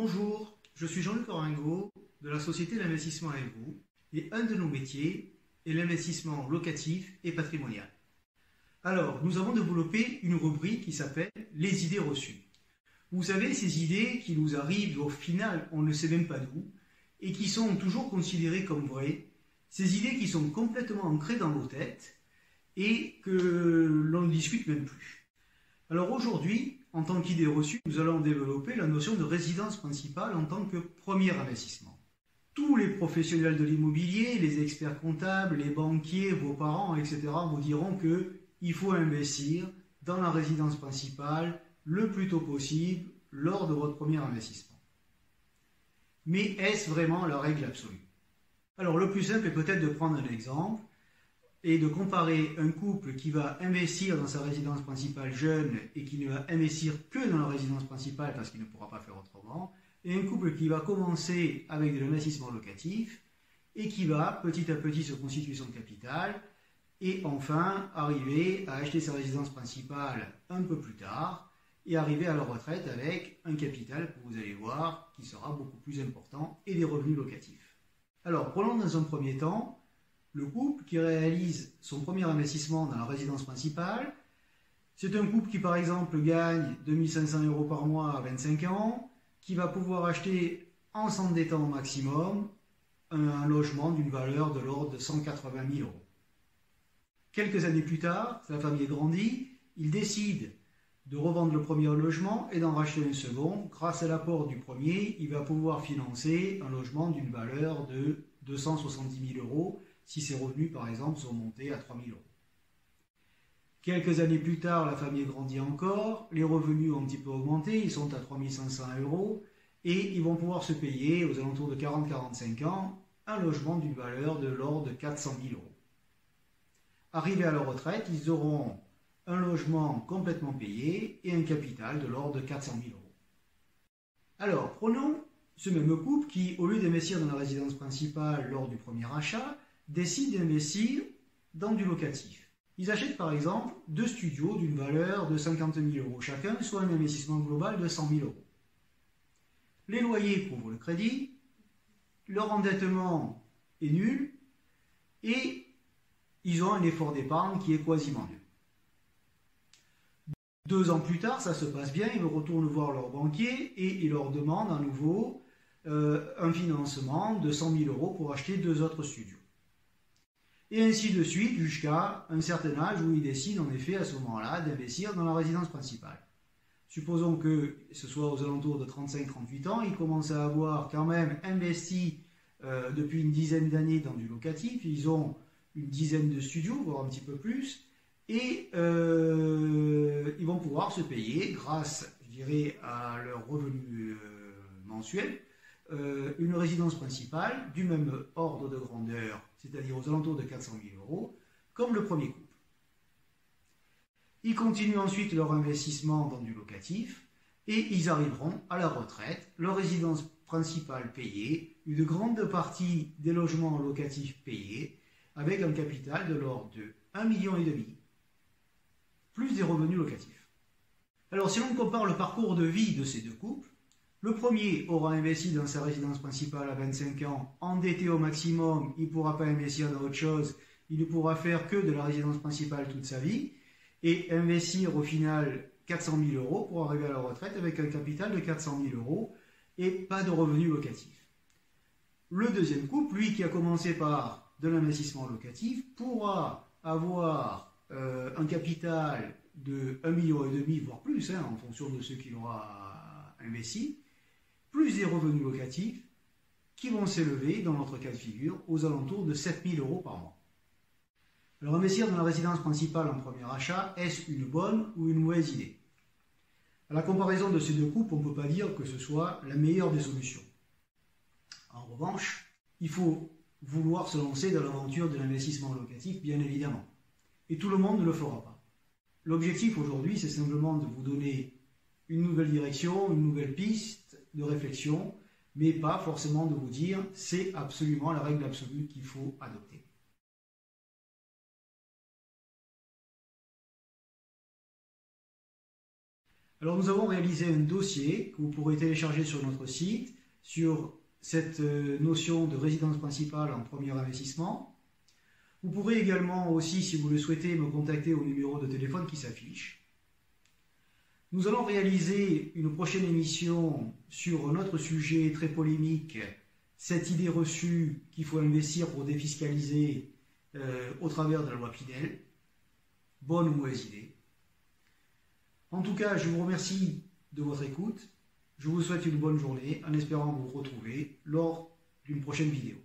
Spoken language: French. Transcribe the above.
Bonjour, je suis Jean-Luc Oringo de la société d'investissement et vous, et un de nos métiers est l'investissement locatif et patrimonial. Alors, nous avons développé une rubrique qui s'appelle les idées reçues. Vous savez, ces idées qui nous arrivent au final, on ne sait même pas d'où, et qui sont toujours considérées comme vraies, ces idées qui sont complètement ancrées dans nos têtes et que l'on ne discute même plus. Alors aujourd'hui, en tant qu'idée reçue, nous allons développer la notion de résidence principale en tant que premier investissement. Tous les professionnels de l'immobilier, les experts comptables, les banquiers, vos parents, etc. vous diront qu'il faut investir dans la résidence principale le plus tôt possible lors de votre premier investissement. Mais est-ce vraiment la règle absolue? Alors le plus simple est peut-être de prendre un exemple et de comparer un couple qui va investir dans sa résidence principale jeune et qui ne va investir que dans la résidence principale parce qu'il ne pourra pas faire autrement, et un couple qui va commencer avec de l'investissement locatif et qui va petit à petit se constituer son capital et enfin arriver à acheter sa résidence principale un peu plus tard et arriver à la retraite avec un capital que vous allez voir qui sera beaucoup plus important et des revenus locatifs. Alors prenons dans un premier temps le couple qui réalise son premier investissement dans la résidence principale. C'est un couple qui par exemple gagne 2500 € par mois à 25 ans, qui va pouvoir acheter en s'endettant au maximum un logement d'une valeur de l'ordre de 180 000 €. Quelques années plus tard, la famille grandit, il décide de revendre le premier logement et d'en racheter un second. Grâce à l'apport du premier, il va pouvoir financer un logement d'une valeur de 270 000 € si ses revenus, par exemple, sont montés à 3 000 €. Quelques années plus tard, la famille grandit encore, les revenus ont un petit peu augmenté, ils sont à 3 500 € et ils vont pouvoir se payer, aux alentours de 40-45 ans, un logement d'une valeur de l'ordre de 400 000 €. Arrivés à leur retraite, ils auront un logement complètement payé et un capital de l'ordre de 400 000 €. Alors, prenons ce même couple qui, au lieu d'investir dans la résidence principale lors du premier achat, décide d'investir dans du locatif. Ils achètent par exemple 2 studios d'une valeur de 50 000 € chacun, soit un investissement global de 100 000 €. Les loyers couvrent le crédit, leur endettement est nul et ils ont un effort d'épargne qui est quasiment nul. 2 ans plus tard, ça se passe bien, ils retournent voir leur banquier et ils leur demandent à nouveau un financement de 100 000 € pour acheter 2 autres studios. Et ainsi de suite jusqu'à un certain âge où ils décident en effet à ce moment-là d'investir dans la résidence principale. Supposons que ce soit aux alentours de 35-38 ans, ils commencent à avoir quand même investi depuis une dizaine d'années dans du locatif, ils ont une dizaine de studios, voire un petit peu plus, et ils vont pouvoir se payer, grâce, je dirais, à leur revenu mensuel, une résidence principale du même ordre de grandeur, c'est-à-dire aux alentours de 400 000 €, comme le premier couple. Ils continuent ensuite leur investissement dans du locatif et ils arriveront à la retraite, leur résidence principale payée, une grande partie des logements locatifs payés, avec un capital de l'ordre de 1,5 million, plus des revenus locatifs. Alors si l'on compare le parcours de vie de ces deux couples, le premier aura investi dans sa résidence principale à 25 ans, endetté au maximum, il ne pourra pas investir dans autre chose, il ne pourra faire que de la résidence principale toute sa vie, et investir au final 400 000 € pour arriver à la retraite avec un capital de 400 000 € et pas de revenus locatifs. Le deuxième couple, lui qui a commencé par de l'investissement locatif, pourra avoir un capital de 1,5 million, voire plus, en fonction de ce qu'il aura investi, plus des revenus locatifs qui vont s'élever, dans notre cas de figure, aux alentours de 7 000 € par mois. Alors investir dans la résidence principale en premier achat, est-ce une bonne ou une mauvaise idée? À la comparaison de ces deux couples, on ne peut pas dire que ce soit la meilleure des solutions. En revanche, il faut vouloir se lancer dans l'aventure de l'investissement locatif, bien évidemment. Et tout le monde ne le fera pas. L'objectif aujourd'hui, c'est simplement de vous donner une nouvelle direction, une nouvelle piste de réflexion, mais pas forcément de vous dire c'est absolument la règle absolue qu'il faut adopter. Alors nous avons réalisé un dossier que vous pourrez télécharger sur notre site sur cette notion de résidence principale en premier investissement. Vous pourrez également aussi, si vous le souhaitez, me contacter au numéro de téléphone qui s'affiche. Nous allons réaliser une prochaine émission sur un autre sujet très polémique, cette idée reçue qu'il faut investir pour défiscaliser au travers de la loi Pinel. Bonne ou mauvaise idée. En tout cas, je vous remercie de votre écoute. Je vous souhaite une bonne journée en espérant vous retrouver lors d'une prochaine vidéo.